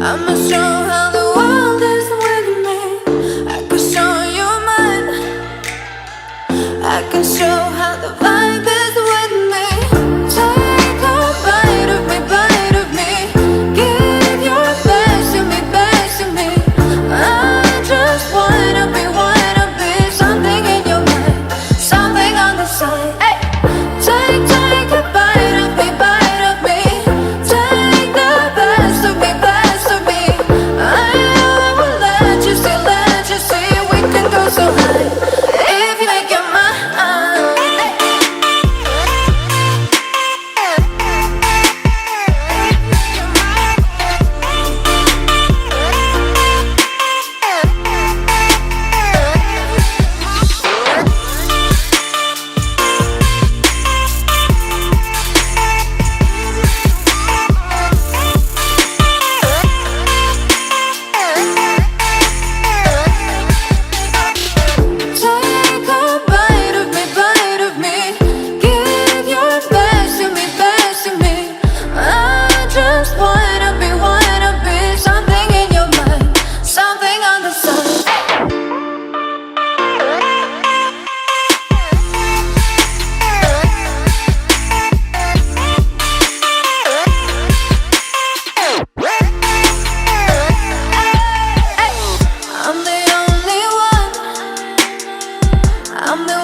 I'ma show how the world is with me. I can show you mine. I can show how the vibe is with me. Take a bite of me, bite of me. Give your best to me, best to me. I just wanna be something in your mind, something on the side. Hey. Take a bite of me, bite of me. Take the best of me, best of me. I will let you see, we can go so high if you make your mind. I'm the